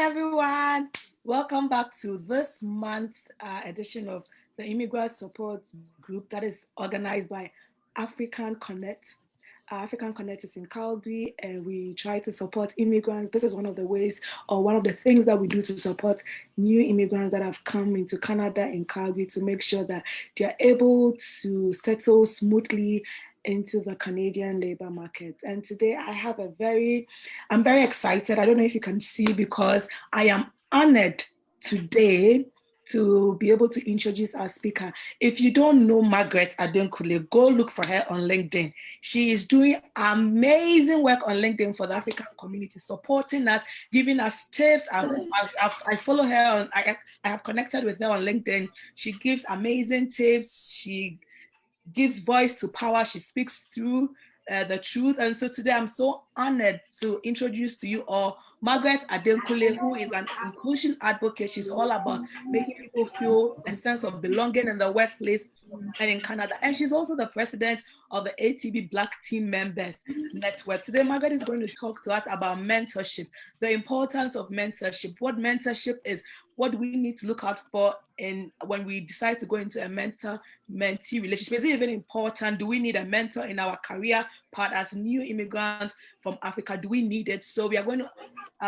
everyone. Welcome back to this month's edition of the Immigrant Support Group that is organized by Afri-can Connect. Afri-can Connect is in Calgary, and we try to support immigrants. This is one of the ways, or one of the things that we do to support new immigrants that have come into Canada in Calgary to make sure that they're able to settle smoothly into the Canadian labor market. And today I'm very excited. I don't know if you can see, because I am honored today to be able to introduce our speaker. If you don't know Margaret Adenkule, go look for her on LinkedIn. She is doing amazing work on LinkedIn for the African community, supporting us, giving us tips. I follow her I have connected with her on LinkedIn. She gives amazing tips. She gives voice to power. She speaks through the truth. And so today I'm so honored to introduce to you all Margaret Adenkule, who is an inclusion advocate. She's all about making people feel a sense of belonging in the workplace and in Canada. And she's also the president of the ATB Black Team Members Network. Today, Margaret is going to talk to us about mentorship, the importance of mentorship, what mentorship is, what we need to look out for when we decide to go into a mentor-mentee relationship. Is it even important? Do we need a mentor in our career path as new immigrants from Africa? Do we need it? So we are going to,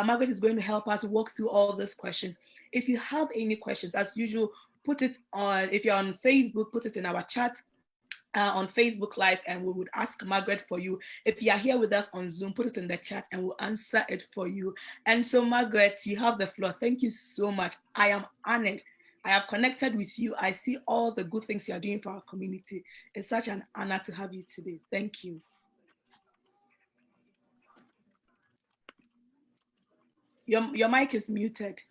Margaret is going to help us walk through all those questions. If you have any questions, as usual, put it on, if you're on Facebook, put it in our chat on Facebook Live, and we would ask Margaret for you. If you are here with us on Zoom, put it in the chat and we'll answer it for you. And so Margaret, you have the floor. Thank you so much. I am honored. I have connected with you. I see all the good things you are doing for our community. It's such an honor to have you today. Thank you. Your mic is muted.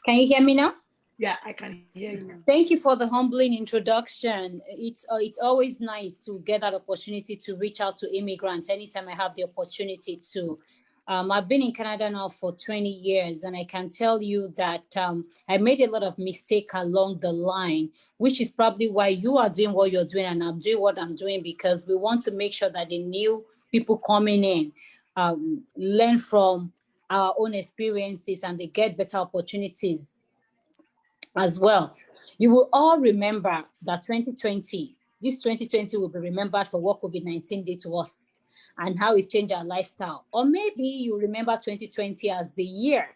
Can you hear me now? Yeah, I can hear you now. Thank you for the humbling introduction. It's always nice to get that opportunity to reach out to immigrants anytime I have the opportunity to. I've been in Canada now for 20 years, and I can tell you that I made a lot of mistakes along the line, which is probably why you are doing what you're doing and I'm doing what I'm doing, because we want to make sure that the new people coming in learn from our own experiences and they get better opportunities as well. You will all remember that 2020 will be remembered for what COVID-19 did to us and how it changed our lifestyle. Or maybe you remember 2020 as the year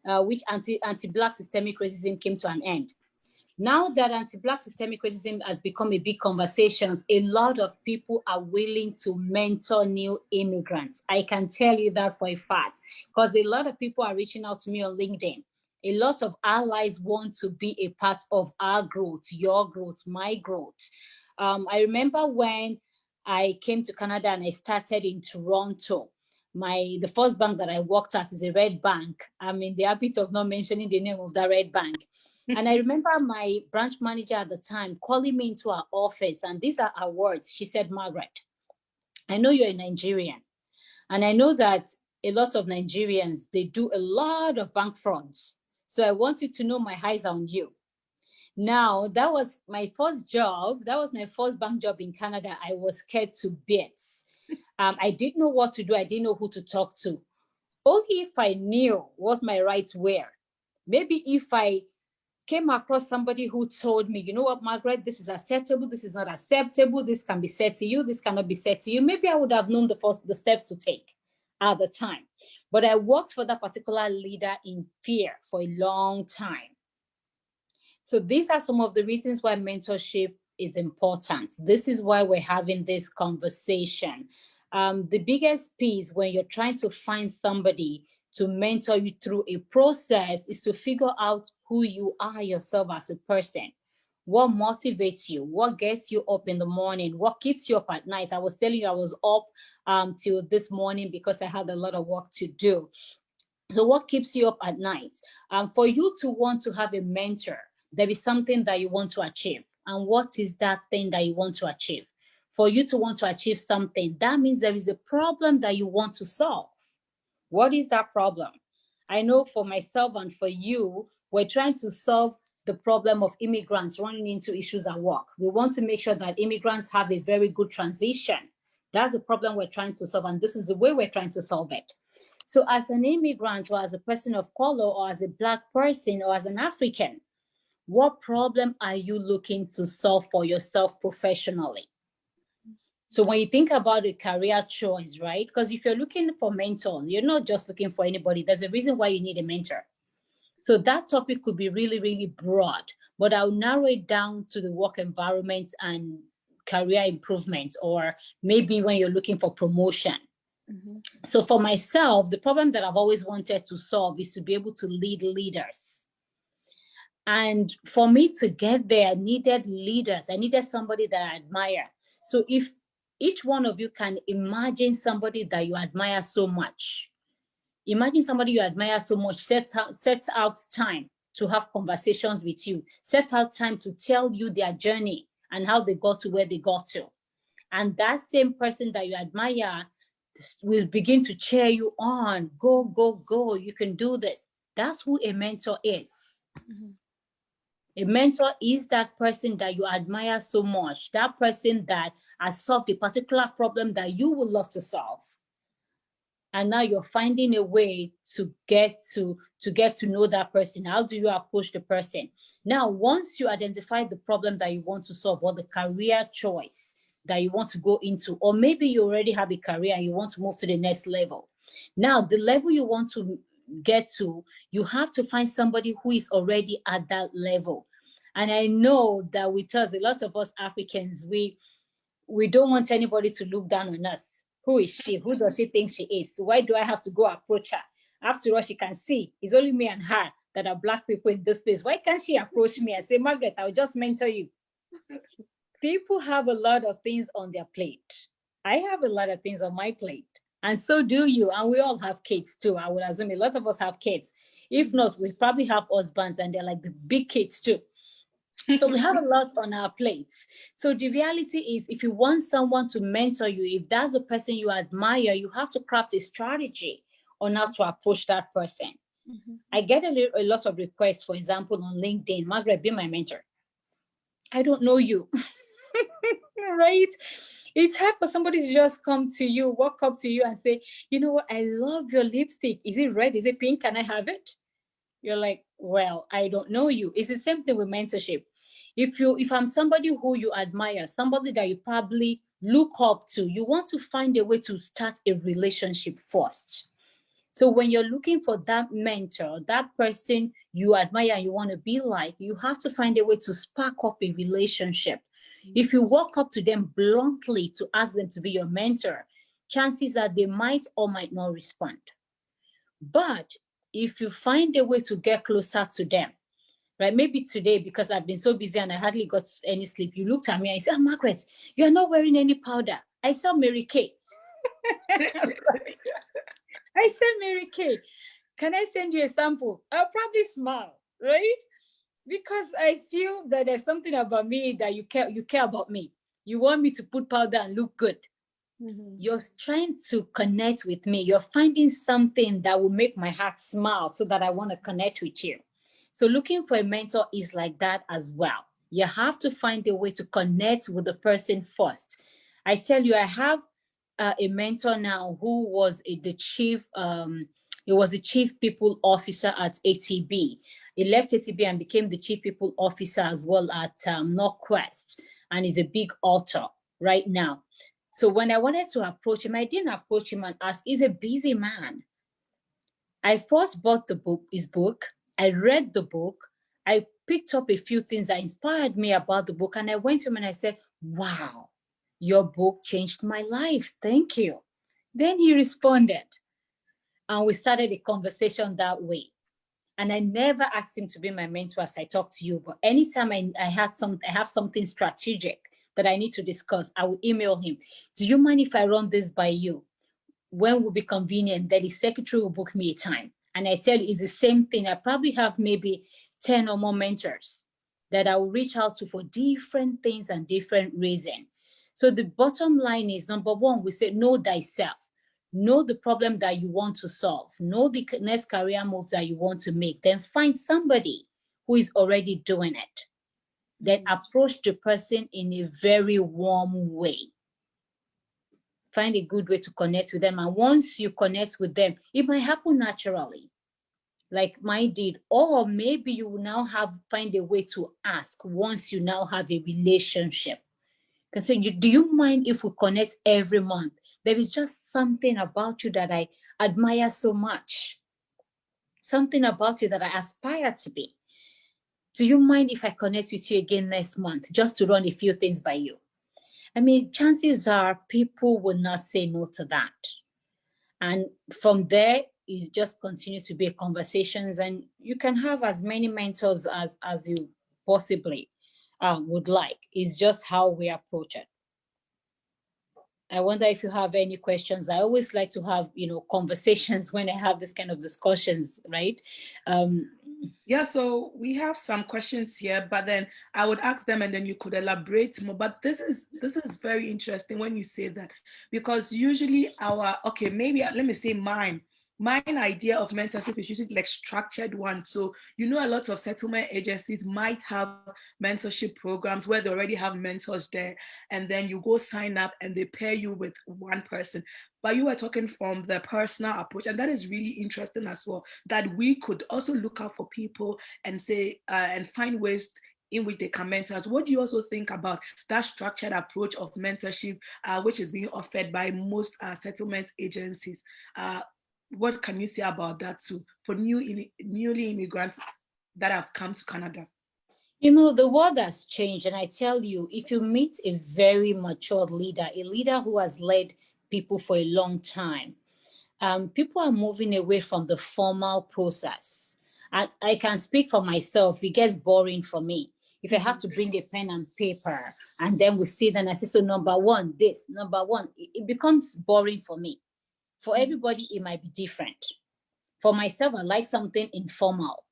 which anti-Black systemic racism came to an end. Now that anti-Black systemic racism has become a big conversation, a lot of people are willing to mentor new immigrants. I can tell you that for a fact, because a lot of people are reaching out to me on LinkedIn. A lot of allies want to be a part of our growth, your growth, my growth. I remember when I came to Canada and I started in Toronto. The first bank that I worked at is a red bank. I'm in the habit of not mentioning the name of that red bank. And I remember my branch manager at the time calling me into our office, and these are her words. She said, "Margaret, I know you're a Nigerian, and I know that a lot of Nigerians, they do a lot of bank frauds. So I want you to know my eyes are on you." Now, that was my first job. That was my first bank job in Canada. I was scared to bits. I didn't know what to do. I didn't know who to talk to. Only if I knew what my rights were. Maybe if I came across somebody who told me, "You know what, Margaret, this is acceptable, this is not acceptable, this can be said to you, this cannot be said to you," maybe I would have known the steps to take at the time. But I worked for that particular leader in fear for a long time. So these are some of the reasons why mentorship is important. This is why we're having this conversation. The biggest piece when you're trying to find somebody to mentor you through a process is to figure out who you are yourself as a person. What motivates you? What gets you up in the morning? What keeps you up at night? I was telling you I was up till this morning because I had a lot of work to do. So what keeps you up at night? For you to want to have a mentor, there is something that you want to achieve. And what is that thing that you want to achieve? For you to want to achieve something, that means there is a problem that you want to solve. What is that problem? I know for myself and for you, we're trying to solve the problem of immigrants running into issues at work. We want to make sure that immigrants have a very good transition That's the problem we're trying to solve, and this is the way we're trying to solve it. So as an immigrant, or as a person of color, or as a Black person, or as an African, what problem are you looking to solve for yourself professionally? So when you think about a career choice, right? Because if you're looking for mentor, you're not just looking for anybody. There's a reason why you need a mentor. So that topic could be really, really broad, but I'll narrow it down to the work environment and career improvement, or maybe when you're looking for promotion. Mm-hmm. So for myself, the problem that I've always wanted to solve is to be able to lead leaders. And for me to get there, I needed leaders. I needed somebody that I admire. So if each one of you can imagine somebody that you admire so much, imagine somebody you admire so much, set out time to have conversations with you, set out time to tell you their journey and how they got to where they got to. And that same person that you admire will begin to cheer you on. Go, go, go. You can do this. That's who a mentor is. Mm-hmm. A mentor is that person that you admire so much, that person that has solved a particular problem that you would love to solve. And now you're finding a way to get to know that person. How do you approach the person? Now, once you identify the problem that you want to solve, or the career choice that you want to go into, or maybe you already have a career and you want to move to the next level. Now, the level you want to get to, you have to find somebody who is already at that level. And I know that with us, a lot of us Africans, we don't want anybody to look down on us. Who is she? Who does she think she is? Why do I have to go approach her? After all, she can see it's only me and her that are Black people in this place. Why can't she approach me and say, Margaret, I'll just mentor you? People have a lot of things on their plate. I have a lot of things on my plate. And so do you. And we all have kids too. I would assume a lot of us have kids. If not, we probably have husbands and they're like the big kids too. So we have a lot on our plates. So the reality is, if you want someone to mentor you, if that's the person you admire, you have to craft a strategy on how to approach that person. Mm-hmm. I get a lot of requests, for example, on LinkedIn, Margaret, be my mentor. I don't know you, right? It's hard for somebody to just come to you, walk up to you and say, you know what, I love your lipstick. Is it red? Is it pink? Can I have it? You're like, well, I don't know you. It's the same thing with mentorship. If I'm somebody who you admire, somebody that you probably look up to, you want to find a way to start a relationship first. So when you're looking for that mentor, that person you admire and you want to be like, you have to find a way to spark up a relationship. If you walk up to them bluntly to ask them to be your mentor, chances are they might or might not respond. But if you find a way to get closer to them, right? Maybe today, because I've been so busy and I hardly got any sleep, you looked at me and you said, oh, Margaret, you're not wearing any powder. I saw Mary Kay. I said, Mary Kay, can I send you a sample? I'll probably smile, right? Because I feel that there's something about me that you care about me. You want me to put powder and look good. Mm-hmm. You're trying to connect with me. You're finding something that will make my heart smile so that I want to connect with you. So looking for a mentor is like that as well. You have to find a way to connect with the person first. I tell you, I have a mentor now who was the chief people officer at ATB. He left ATB and became the chief people officer as well at Northwest, and is a big author right now. So when I wanted to approach him, I didn't approach him and ask. He's a busy man. I first bought his book. I read the book. I picked up a few things that inspired me about the book. And I went to him and I said, wow, your book changed my life. Thank you. Then he responded. And we started a conversation that way. And I never asked him to be my mentor as I talk to you. But anytime I have something strategic that I need to discuss, I will email him. Do you mind if I run this by you? When will be convenient? That his secretary will book me a time. And I tell you, it's the same thing. I probably have maybe 10 or more mentors that I will reach out to for different things and different reasons. So the bottom line is, number one, we say know thyself. Know the problem that you want to solve. Know the next career move that you want to make. Then find somebody who is already doing it. Then approach the person in a very warm way. Find a good way to connect with them. And once you connect with them, it might happen naturally, like mine did. Or maybe you will now find a way to ask once you now have a relationship. Can say, do you mind if we connect every month? There is just something about you that I admire so much. Something about you that I aspire to be. Do you mind if I connect with you again next month just to run a few things by you? I mean, chances are people will not say no to that. And from there, it just continue to be conversations, and you can have as many mentors as you possibly would like. It's just how we approach it. I wonder if you have any questions. I always like to have, conversations when I have this kind of discussions, right? Yeah, so we have some questions here, but then I would ask them and then you could elaborate more. But this is very interesting when you say that, because usually maybe let me say mine idea of mentorship is usually like structured one. So a lot of settlement agencies might have mentorship programs where they already have mentors there, and then you go sign up and they pair you with one person. But you were talking from the personal approach, and that is really interesting as well, that we could also look out for people and say and find ways in which they can mentor us. What do you also think about that structured approach of mentorship, which is being offered by most settlement agencies? What can you say about that too for newly immigrants that have come to Canada? The world has changed. And I tell you, if you meet a very mature leader, a leader who has led people for a long time, people are moving away from the formal process. I can speak for myself. It gets boring for me. If I have to bring a pen and paper and then we sit and I say, so number one, it becomes boring for me. For everybody, it might be different. For myself, I like something informal.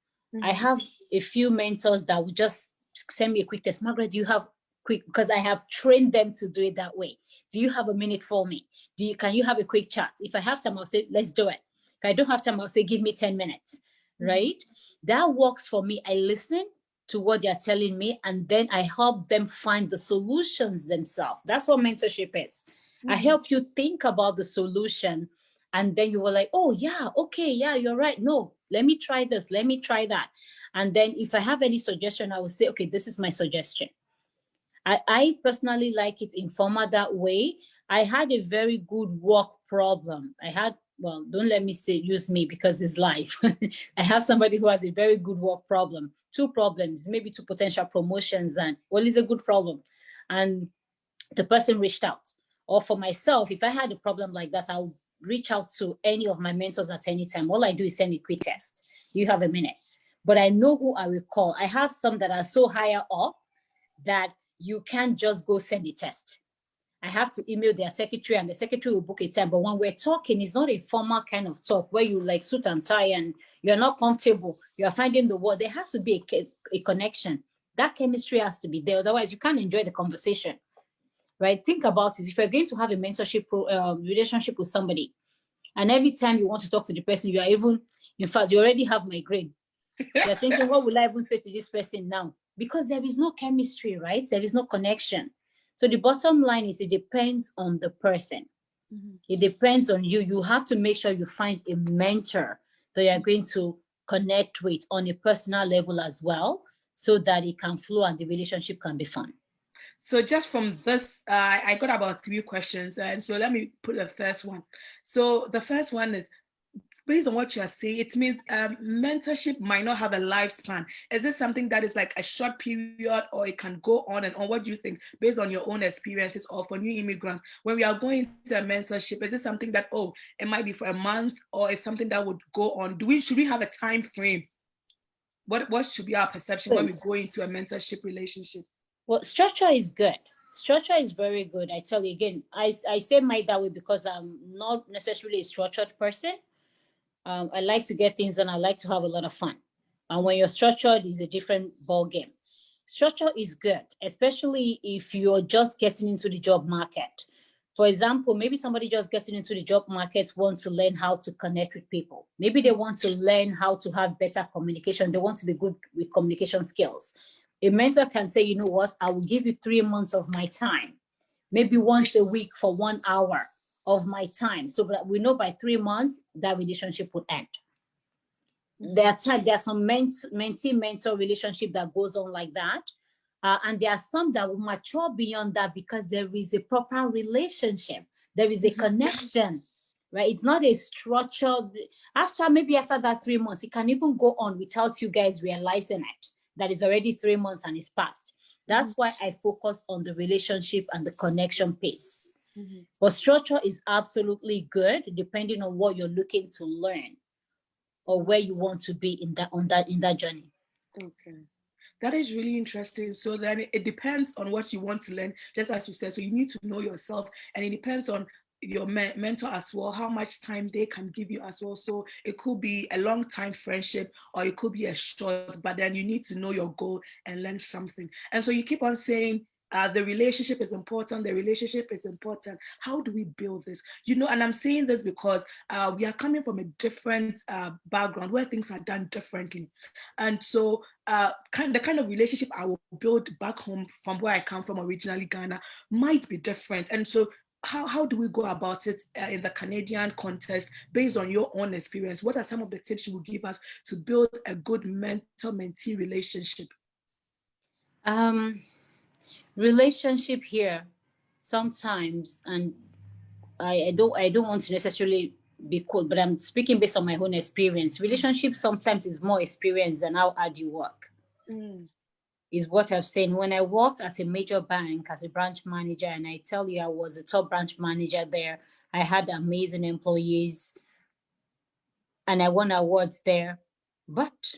I have a few mentors that would just send me a quick text. Margaret, do you have because I have trained them to do it that way. Do you have a minute for me? Can you have a quick chat? If I have time, I'll say, let's do it. If I don't have time, I'll say, give me 10 minutes, right? That works for me. I listen to what they're telling me, and then I help them find the solutions themselves. That's what mentorship is. I help you think about the solution, and then you were like, oh yeah, okay, yeah, you're right. No, let me try this, let me try that. And then if I have any suggestion, I will say, okay, this is my suggestion. I personally like it informal that way. I had a very good work problem. Don't let me say use me because it's life. I have somebody who has a very good work problem, 2 problems, maybe 2 potential promotions, and it's a good problem. And the person reached out. Or for myself, if I had a problem like that, I'll reach out to any of my mentors at any time. All I do is send a quick text. You have a minute. But I know who I will call. I have some that are so higher up that you can't just go send a test. I have to email their secretary and the secretary will book a time. But when we're talking, it's not a formal kind of talk where you like suit and tie and you're not comfortable. You're finding the word. There has to be a connection. That chemistry has to be there. Otherwise, you can't enjoy the conversation, right? Think about it. If you're going to have a mentorship relationship with somebody, and every time you want to talk to the person, you are in fact, you already have migraine. You're thinking, what will I even say to this person now? Because there is no chemistry, right? There is no connection. So the bottom line is it depends on the person. It depends on you. You have to make sure you find a mentor that you're going to connect with on a personal level as well, so that it can flow and the relationship can be fun. So just from this, I got about 3 questions, and so let me put the first one. So the first one is, based on what you're saying, it means mentorship might not have a lifespan. Is this something that is like a short period, or it can go on and on? What do you think, based on your own experiences, or for new immigrants, when we are going into a mentorship, is this something that, it might be for a month, or is something that would go on? Should we have a time frame? What should be our perception when we go into a mentorship relationship? Well, structure is good. Structure is very good. I tell you again, I say mine that way because I'm not necessarily a structured person. I like to get things done. I like to have a lot of fun. And when you're structured, it's a different ball game. Structure is good, especially if you're just getting into the job market. For example, maybe somebody just getting into the job market wants to learn how to connect with people. Maybe they want to learn how to have better communication. They want to be good with communication skills. A mentor can say, you know what, I will give you 3 months of my time, maybe once a week for 1 hour. of my time. So that we know by 3 months that relationship would end. There are some mentee-mentor relationship that goes on like that. And there are some that will mature beyond that because there is a proper relationship. There is a connection, right? It's not a structured, after that 3 months, it can even go on without you guys realizing it, that is already 3 months and it's past. That's why I focus on the relationship and the connection piece. But structure is absolutely good depending on what you're looking to learn or where you want to be in that journey. Okay. That is really interesting. So then it depends on what you want to learn, just as you said. So you need to know yourself, and it depends on your mentor as well, how much time they can give you as well. So it could be a long time friendship, or it could be a short, but then you need to know your goal and learn something. And so you keep on saying, the relationship is important. The relationship is important. How do we build this? And I'm saying this because we are coming from a different background where things are done differently. And so the kind of relationship I will build back home from where I come from, originally Ghana, might be different. And so how do we go about it in the Canadian context based on your own experience? What are some of the tips you would give us to build a good mentor-mentee relationship? Relationship here sometimes, and I don't want to necessarily be cold, but I'm speaking based on my own experience. Relationship sometimes is more experience than how hard you work. Is what I've seen. When I worked at a major bank as a branch manager, and I tell you, I was a top branch manager there. I had amazing employees and I won awards there. But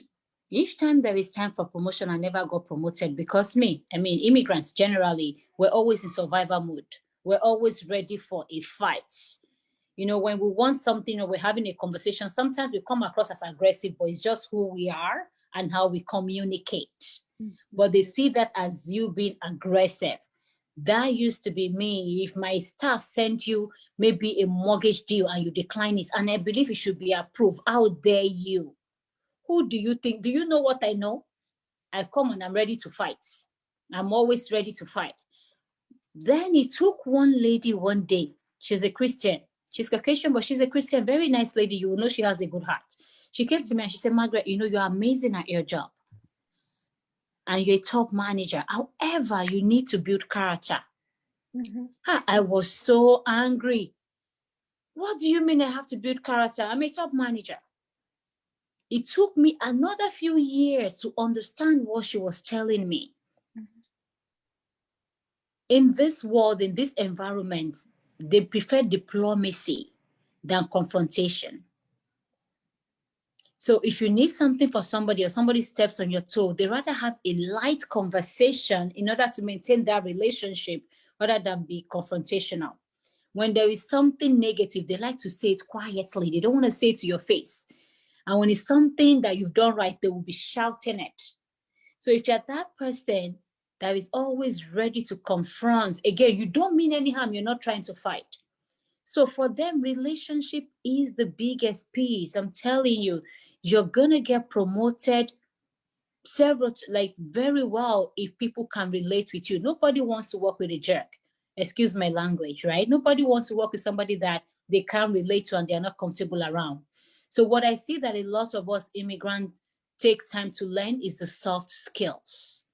each time there is time for promotion, I never got promoted because immigrants generally, we're always in survival mode. We're always ready for a fight. When we want something or we're having a conversation, sometimes we come across as aggressive, but it's just who we are and how we communicate. But they see that as you being aggressive. That used to be me. If my staff sent you maybe a mortgage deal and you decline it, and I believe it should be approved, how dare you? Who do you think? Do you know what I know? I come and I'm ready to fight. I'm always ready to fight. Then it took one lady one day. She's a Christian. She's Caucasian, but she's a Christian. Very nice lady. You will know she has a good heart. She came to me and she said, Margaret, you're amazing at your job. And you're a top manager. However, you need to build character. I was so angry. What do you mean I have to build character? I'm a top manager. It took me another few years to understand what she was telling me. In this world, in this environment, they prefer diplomacy than confrontation. So if you need something for somebody or somebody steps on your toe, they rather have a light conversation in order to maintain that relationship rather than be confrontational. When there is something negative, they like to say it quietly. They don't want to say it to your face. And when it's something that you've done right, they will be shouting it. So if you're that person that is always ready to confront, again, you don't mean any harm. You're not trying to fight. So for them, relationship is the biggest piece. I'm telling you, you're going to get promoted very well if people can relate with you. Nobody wants to work with a jerk. Excuse my language, right? Nobody wants to work with somebody that they can't relate to and they're not comfortable around. So what I see that a lot of us immigrants take time to learn is the soft skills.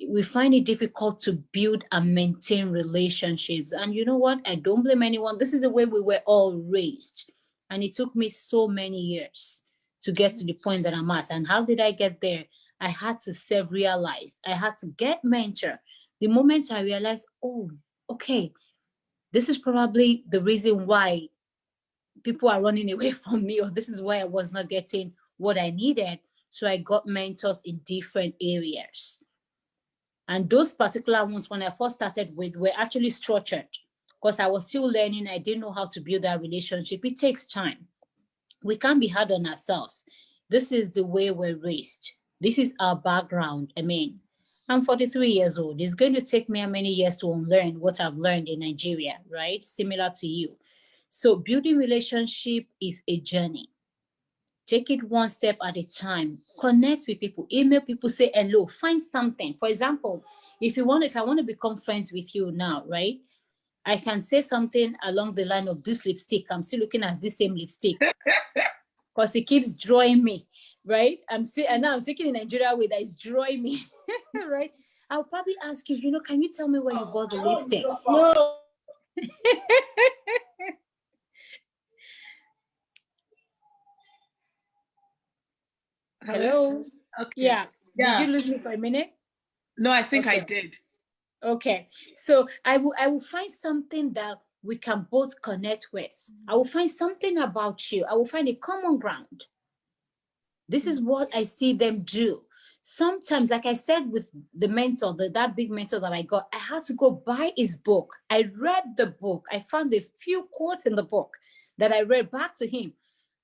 We find it difficult to build and maintain relationships. And you know what? I don't blame anyone. This is the way we were all raised. And it took me so many years to get to the point that I'm at. And how did I get there? I had to self-realize. I had to get mentor. The moment I realized, oh, okay, this is probably the reason why people are running away from me, or this is why I was not getting what I needed. So I got mentors in different areas. And those particular ones, when I first started with, were actually structured because I was still learning. I didn't know how to build that relationship. It takes time. We can't be hard on ourselves. This is the way we're raised. This is our background. I'm 43 years old. It's going to take me how many years to unlearn what I've learned in Nigeria, right? Similar to you. So building relationship is a journey. Take it one step at a time. Connect with people. Email people, say hello. Find something. For example, if I want to become friends with you now, right? I can say something along the line of this lipstick. I'm still looking at this same lipstick because it keeps drawing me, right? And now I'm speaking in Nigeria way that is drawing me, right? I'll probably ask you, can you tell me where you bought the lipstick? No. Hello? Okay. Yeah. Did Yeah. you lose me for a minute? No, I think I Okay. did. Okay. So I will find something that we can both connect with. I will find something about you. I will find a common ground. This is what I see them do. Sometimes, like I said, with the mentor, that big mentor that I got, I had to go buy his book. I read the book. I found a few quotes in the book that I read back to him.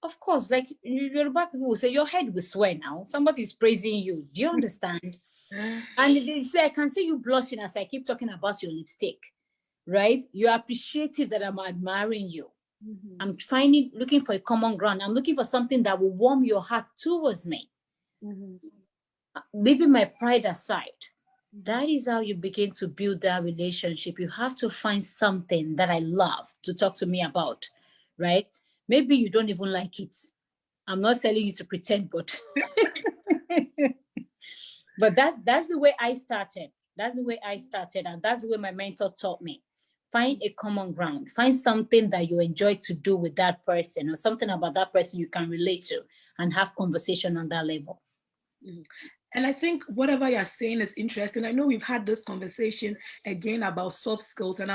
Of course, like Yoruba people will say, your head will swear now. Somebody's praising you. Do you understand? And they say, I can see you blushing as I keep talking about your lipstick, right? You're appreciative that I'm admiring you. Mm-hmm. I'm looking for a common ground. I'm looking for something that will warm your heart towards me. Mm-hmm. Leaving my pride aside. That is how you begin to build that relationship. You have to find something that I love to talk to me about, right? Maybe you don't even like it. I'm not telling you to pretend, but but that's the way I started. That's the way I started, and that's the way my mentor taught me. Find a common ground. Find something that you enjoy to do with that person, or something about that person you can relate to, and have conversation on that level. And I think whatever you're saying is interesting. I know we've had this conversation again about soft skills, and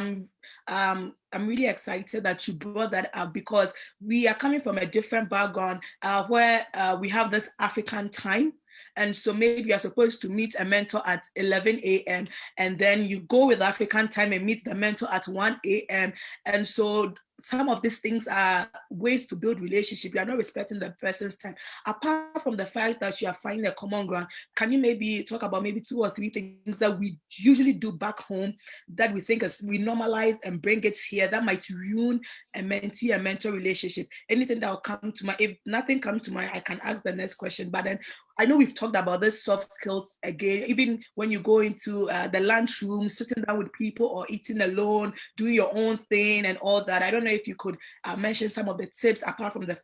I'm really excited that you brought that up because we are coming from a different background where we have this African time. And so maybe you're supposed to meet a mentor at 11 a.m. and then you go with African time and meet the mentor at 1 a.m. And so some of these things are ways to build relationship. You are not respecting the person's time. Apart from the fact that you are finding a common ground, can you maybe talk about maybe 2 or 3 things that we usually do back home that we think is we normalize and bring it here that might ruin a mentee and mentor relationship? Anything that will come to mind? If nothing comes to mind, I can ask the next question. But then I know we've talked about this soft skills again, even when you go into the lunchroom, sitting down with people or eating alone, doing your own thing and all that. I don't know if you could mention some of the tips apart from the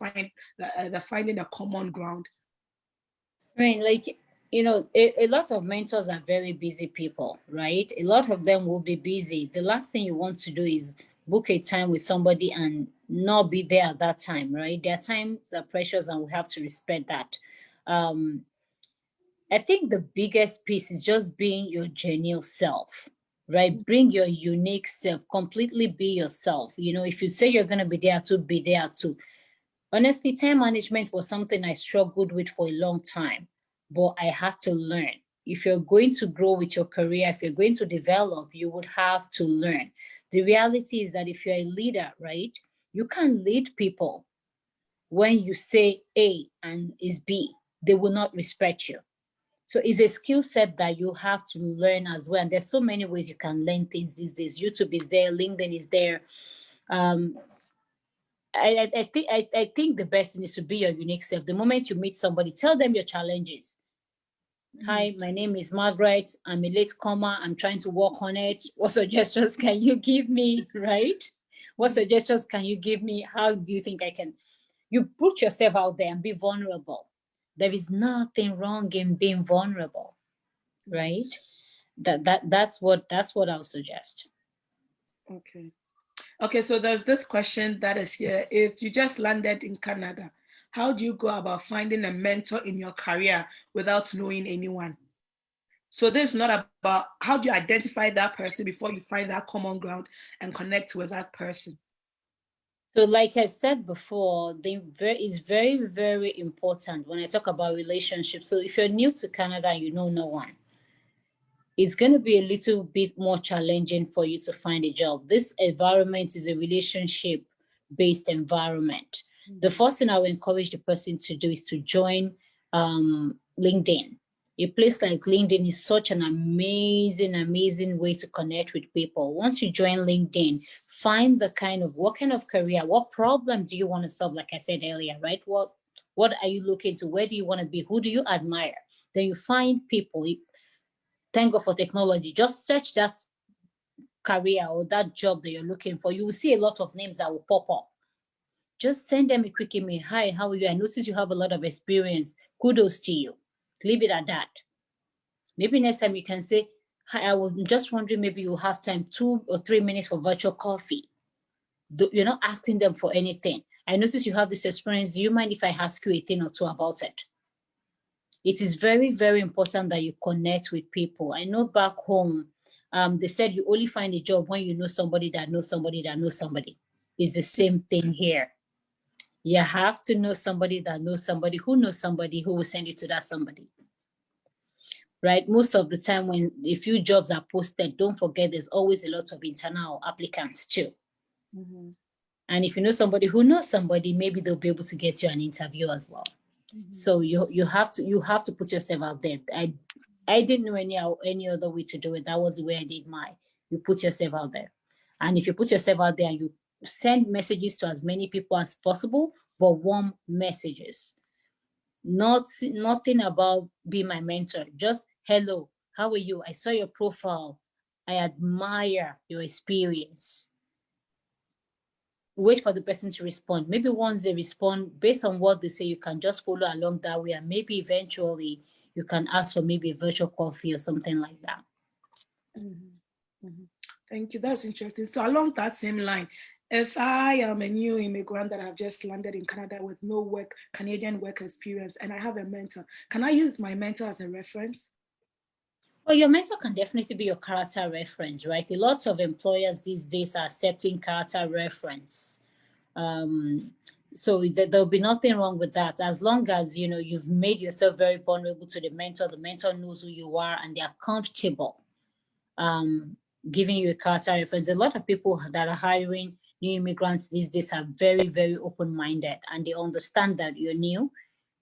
finding a common ground. I mean, like, a lot of mentors are very busy people, right? A lot of them will be busy. The last thing you want to do is book a time with somebody and not be there at that time, right? Their times are precious and we have to respect that. Um, I think the biggest piece is just being your genuine self, right? Bring your unique self, completely be yourself. If you say you're going to be there to be there too. Honestly, time management was something I struggled with for a long time, but I had to learn. If you're going to grow with your career, if you're going to develop, you would have to learn. The reality is that if you're a leader, right, you can lead people when you say A and is B, they will not respect you. So it's a skill set that you have to learn as well. And there's so many ways you can learn things these days. YouTube is there, LinkedIn is there. Um, I think the best thing is to be your unique self. The moment you meet somebody, tell them your challenges. Hi, my name is Margaret. I'm a late comer. I'm trying to work on it. What suggestions can you give me? Right? What suggestions can you give me? How do you think I can? You put yourself out there and be vulnerable. There is nothing wrong in being vulnerable, right? That's what I would suggest. Okay. Okay, so there's this question that is here. If you just landed in Canada, how do you go about finding a mentor in your career without knowing anyone? So this is not about how do you identify that person before you find that common ground and connect with that person. So, like I said before, it's very, very important when I talk about relationships. So, if you're new to Canada and you know no one, it's going to be a little bit more challenging for you to find a job. This environment is a relationship based environment. The first thing I would encourage the person to do is to join LinkedIn. A place like LinkedIn is such an amazing, amazing way to connect with people. Once you join LinkedIn, find what kind of career, what problem do you want to solve? Like I said earlier, right? What are you looking to? Where do you want to be? Who do you admire? Then you find people. Thank God for technology. Just search that career or that job that you're looking for, you will see a lot of names that will pop up. Just send them a quick email. Hi, how are you? I notice you have a lot of experience. Kudos to you. Leave it at that. Maybe next time you can say, hi, I was just wondering, maybe you have time 2 or 3 minutes for virtual coffee. You're not asking them for anything. I notice you have this experience. Do you mind if I ask you a thing or two about it? It is very, very important that you connect with people. I know back home, they said you only find a job when you know somebody that knows somebody that knows somebody. It's the same thing here. You have to know somebody that knows somebody who will send you to that somebody. Right? Most of the time when a few jobs are posted, don't forget there's always a lot of internal applicants too. Mm-hmm. And if you know somebody who knows somebody, maybe they'll be able to get you an interview as well. Mm-hmm. So you have to put yourself out there. I didn't know any other way to do it. That was the way I did mine. You put yourself out there. And if you put yourself out there and you send messages to as many people as possible, but warm messages. Nothing about be my mentor. Just hello, how are you? I saw your profile. I admire your experience. Wait for the person to respond. Maybe once they respond, based on what they say, you can just follow along that way, and maybe eventually you can ask for maybe a virtual coffee or something like that. Mm-hmm. Mm-hmm. Thank you. That's interesting. So along that same line, if I am a new immigrant that have just landed in Canada with no Canadian work experience, and I have a mentor, can I use my mentor as a reference? Well, your mentor can definitely be your character reference, right? A lot of employers these days are accepting character reference. So there'll be nothing wrong with that, as long as you've made yourself very vulnerable to the mentor knows who you are, and they're comfortable giving you a character reference. A lot of people that are hiring new immigrants these days are very, very open-minded, and they understand that you're new,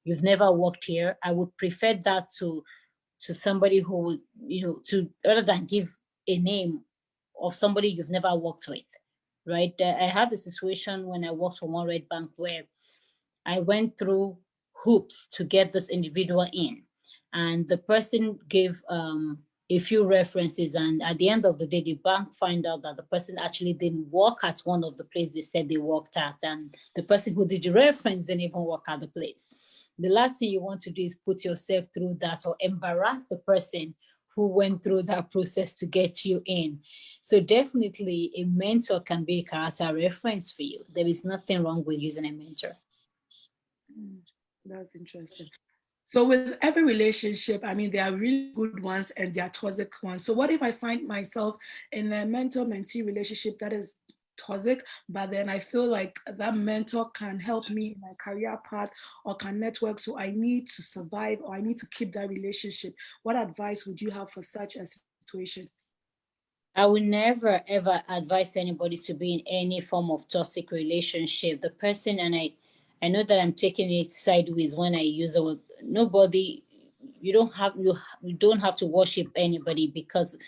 you've never worked here. I would prefer that to somebody who would, rather than give a name of somebody you've never worked with, right? I had a situation when I worked for one Red Bank where I went through hoops to get this individual in, and the person gave a few references, and at the end of the day, the bank find out that the person actually didn't work at one of the places they said they worked at, and the person who did the reference didn't even work at the place. The last thing you want to do is put yourself through that or embarrass the person who went through that process to get you in. So definitely a mentor can be a character reference for you. There is nothing wrong with using a mentor. That's interesting. So with every relationship, I mean, there are really good ones and there are toxic ones. So what if I find myself in a mentor-mentee relationship that is toxic, but then I feel like that mentor can help me in my career path or can network, so I need to survive or I need to keep that relationship? What advice would you have for such a situation? I will never ever advise anybody to be in any form of toxic relationship. The person, and I know that I'm taking it sideways when I use the word nobody. You don't have to worship anybody, because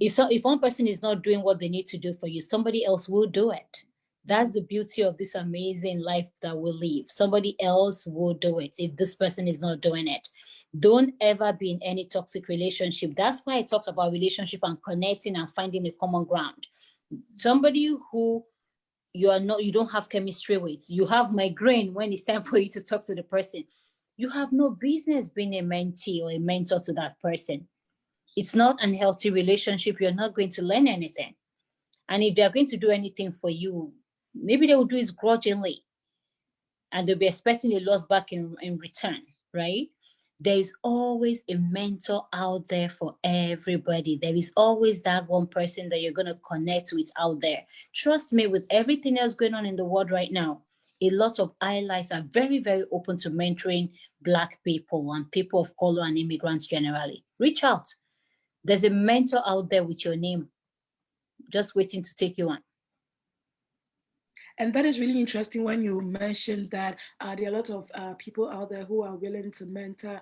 if one person is not doing what they need to do for you, somebody else will do it. That's the beauty of this amazing life that we live. Somebody else will do it if this person is not doing it. Don't ever be in any toxic relationship. That's why I talked about relationship and connecting and finding a common ground. Somebody who you don't have chemistry with, you have migraine when it's time for you to talk to the person, you have no business being a mentee or a mentor to that person. It's not an healthy relationship. You're not going to learn anything. And if they're going to do anything for you, maybe they will do it grudgingly, and they'll be expecting a lot back in return, right? There is always a mentor out there for everybody. There is always that one person that you're going to connect with out there. Trust me, with everything else going on in the world right now, a lot of allies are very, very open to mentoring Black people and people of color and immigrants generally. Reach out. There's a mentor out there with your name, just waiting to take you on. And that is really interesting when you mentioned that there are a lot of people out there who are willing to mentor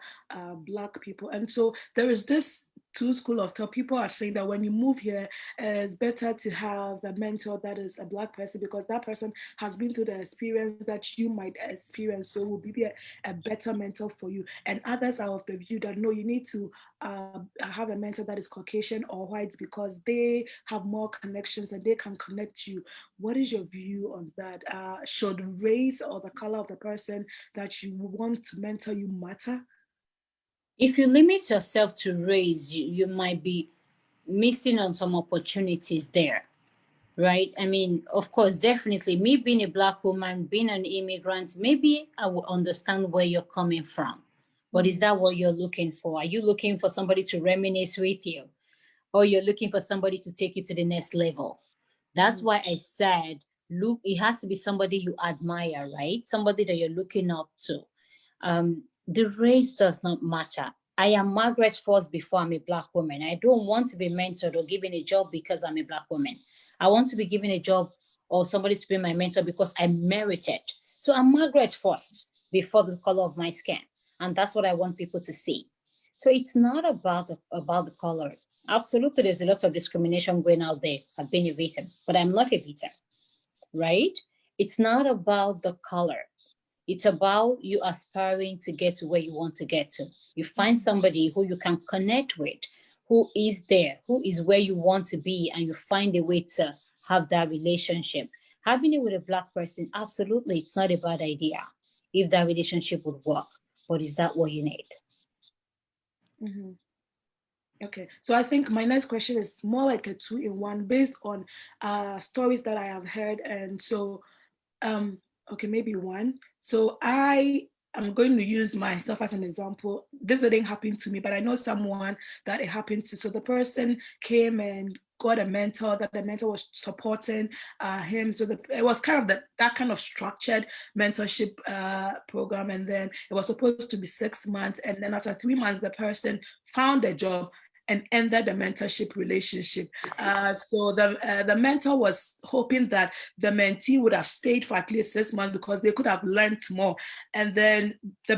Black people. And so there is this two school of thought. People are saying that when you move here, it's better to have a mentor that is a Black person, because that person has been through the experience that you might experience, so will be a better mentor for you. And others are of the view that no, you need to have a mentor that is Caucasian or white, because they have more connections and they can connect you. What is your view on that? Should race or the color of the person that you want to mentor you matter? If you limit yourself to race, you might be missing on some opportunities there, right? I mean, of course, definitely, me being a Black woman, being an immigrant, maybe I will understand where you're coming from. But is that what you're looking for? Are you looking for somebody to reminisce with you? Or you're looking for somebody to take you to the next level? That's why I said, look, it has to be somebody you admire, right? Somebody that you're looking up to. The race does not matter. I am Margaret first before I'm a Black woman. I don't want to be mentored or given a job because I'm a Black woman. I want to be given a job or somebody to be my mentor because I merit it. So I'm Margaret first before the color of my skin. And that's what I want people to see. So it's not about the color. Absolutely, there's a lot of discrimination going out there. I've been a victim, but I'm not a victim, right? It's not about the color. It's about you aspiring to get to where you want to get to. You find somebody who you can connect with, who is there, who is where you want to be, and you find a way to have that relationship. Having it with a Black person, absolutely, it's not a bad idea if that relationship would work. But is that what you need? Mm-hmm. Okay, so I think my next question is more like a two-in-one based on stories that I have heard. And so, okay, maybe one. So I am going to use myself as an example. This didn't happen to me, but I know someone that it happened to. So the person came and got a mentor, that the mentor was supporting him. So it was kind of that kind of structured mentorship program. And then it was supposed to be 6 months. And then after 3 months, the person found a job and ended the mentorship relationship. So the mentor was hoping that the mentee would have stayed for at least 6 months because they could have learned more. And then the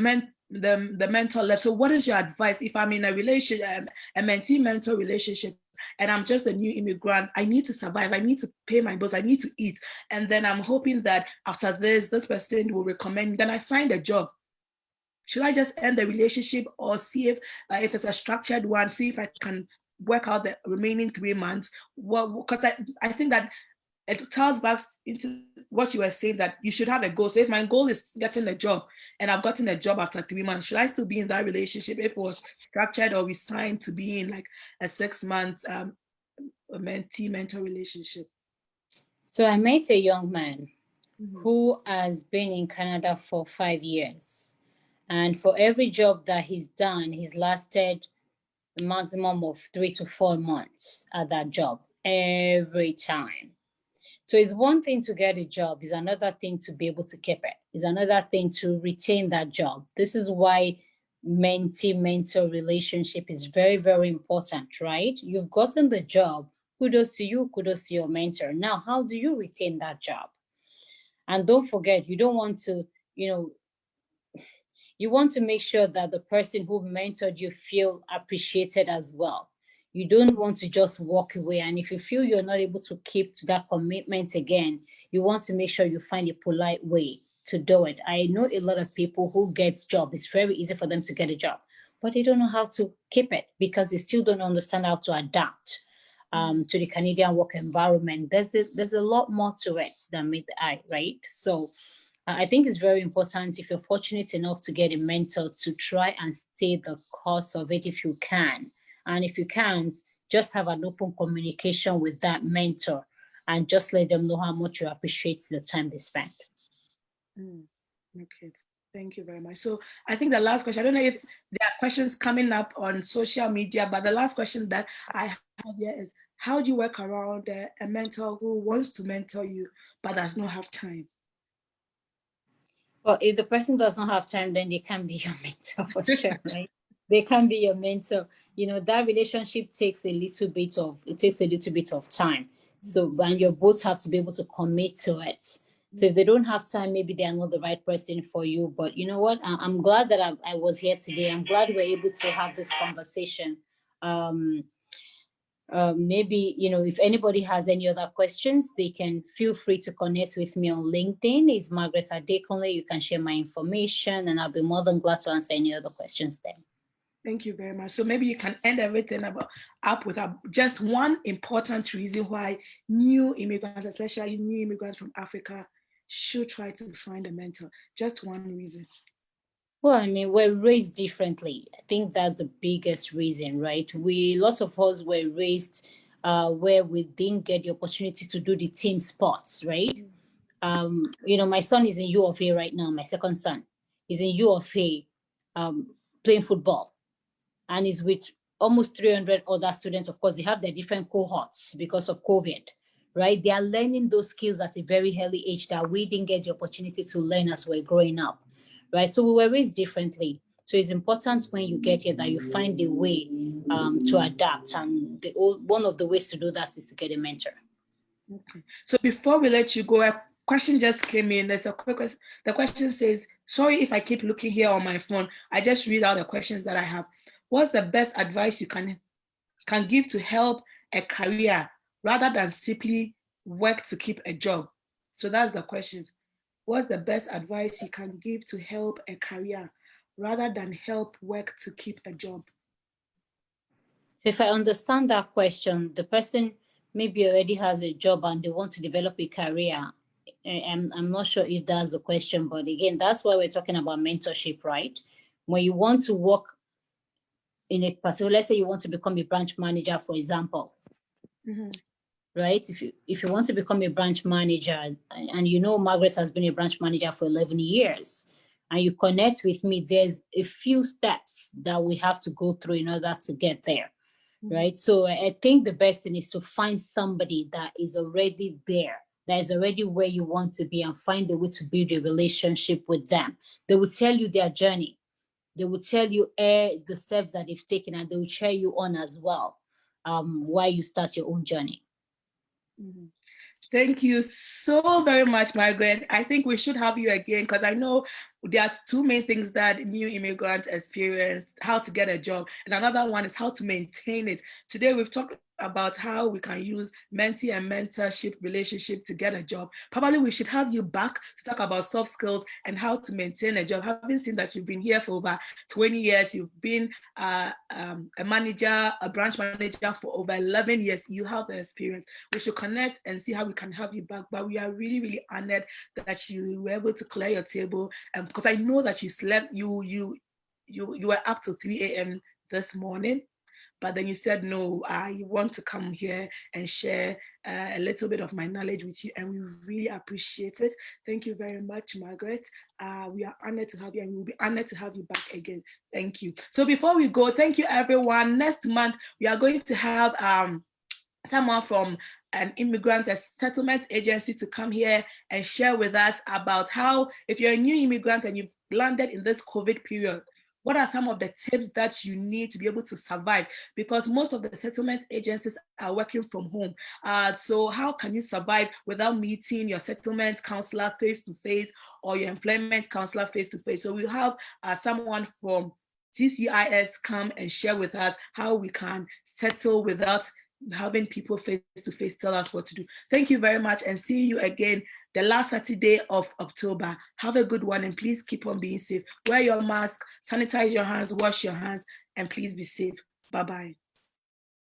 mentor left. So what is your advice if I'm in a relationship, a mentee mentor relationship, and I'm just a new immigrant? I need to survive. I need to pay my bills. I need to eat. And then I'm hoping that after this person will recommend. Then I find a job. Should I just end the relationship or see if it's a structured one, see if I can work out the remaining 3 months? Well, because I think that it ties back into what you were saying, that you should have a goal. So if my goal is getting a job and I've gotten a job after 3 months, should I still be in that relationship if it was structured, or we signed to be in like a 6 month mentee mentor relationship? So I met a young man Mm-hmm. who has been in Canada for 5 years. And for every job that he's done, he's lasted a maximum of 3 to 4 months at that job every time. So it's one thing to get a job, it's another thing to be able to keep it. It's another thing to retain that job. This is why mentee-mentor relationship is very, very important, right? You've gotten the job. Kudos to you, kudos to your mentor. Now, how do you retain that job? And don't forget, you don't want to, you want to make sure that the person who mentored you feel appreciated as well. You don't want to just walk away. And if you feel you're not able to keep to that commitment again, you want to make sure you find a polite way to do it. I know a lot of people who get jobs. It's very easy for them to get a job, but they don't know how to keep it because they still don't understand how to adapt to the Canadian work environment. There's a lot more to it than meet the eye, right? So I think it's very important, if you're fortunate enough to get a mentor, to try and stay the course of it if you can. And if you can't, just have an open communication with that mentor and just let them know how much you appreciate the time they spent. Okay, thank you very much. So I think the last question, I don't know if there are questions coming up on social media, but the last question that I have here is, how do you work around a mentor who wants to mentor you but does not have time? Well, if the person does not have time, then they can be your mentor for sure, right? They can be your mentor. That relationship takes a little bit of time. So, and your both have to be able to commit to it. So if they don't have time, maybe they are not the right person for you. But you know what? I'm glad that I was here today. I'm glad we're able to have this conversation Maybe, if anybody has any other questions, they can feel free to connect with me on LinkedIn. It's Margaret Adekunle. You can share my information and I'll be more than glad to answer any other questions then. Thank you very much. So maybe you can end everything up with just one important reason why new immigrants, especially new immigrants from Africa, should try to find a mentor. Just one reason. Well, I mean, we're raised differently. I think that's the biggest reason, right? Lots of us were raised where we didn't get the opportunity to do the team sports, right? My son is in U of A right now. My second son is in U of A playing football, and is with almost 300 other students. Of course, they have their different cohorts because of COVID, right? They are learning those skills at a very early age that we didn't get the opportunity to learn as we're growing up, right? So we were raised differently. So it's important when you get here that you find a way to adapt. And one of the ways to do that is to get a mentor. Okay. So before we let you go, a question just came in. There's a quick question. The question says, sorry if I keep looking here on my phone. I just read out the questions that I have. What's the best advice you can give to help a career rather than simply work to keep a job? So that's the question. What's the best advice you can give to help a career rather than help work to keep a job? So if I understand that question, the person maybe already has a job and they want to develop a career. I'm not sure if that's the question, but again, that's why we're talking about mentorship, right? When you want to work in a particular, let's say you want to become a branch manager, for example, right? If you want to become a branch manager, and Margaret has been a branch manager for 11 years, and you connect with me, there's a few steps that we have to go through in order to get there, right? So I think the best thing is to find somebody that is already there, that is already where you want to be, and find a way to build a relationship with them. They will tell you their journey. They will tell you the steps that they've taken, and they will cheer you on as well while you start your own journey. Thank you so very much, Margaret. I think we should have you again because I know there's two main things that new immigrants experience: how to get a job, and another one is how to maintain it. Today, we've talked about how we can use mentee and mentorship relationship to get a job. Probably we should have you back to talk about soft skills and how to maintain a job. Having seen that you've been here for over 20 years, you've been a manager, a branch manager for over 11 years, you have the experience. We should connect and see how we can have you back. But we are really, really honored that you were able to clear your table, because I know that you slept, you were up till 3 a.m. this morning. But then you said, no, I want to come here and share a little bit of my knowledge with you. And we really appreciate it. Thank you very much, Margaret. We are honored to have you, and we will be honored to have you back again. Thank you. So before we go, thank you, everyone. Next month, we are going to have someone from an immigrant settlement agency to come here and share with us about how, if you're a new immigrant and you've landed in this COVID period, what are some of the tips that you need to be able to survive? Because most of the settlement agencies are working from home. So how can you survive without meeting your settlement counselor face-to-face or your employment counselor face-to-face? So we'll have someone from TCIS come and share with us how we can settle without having people face-to-face tell us what to do. Thank you very much, and see you again the last Saturday of October. Have a good one, and please keep on being safe. Wear your mask, sanitize your hands, wash your hands, and please be safe. Bye-bye.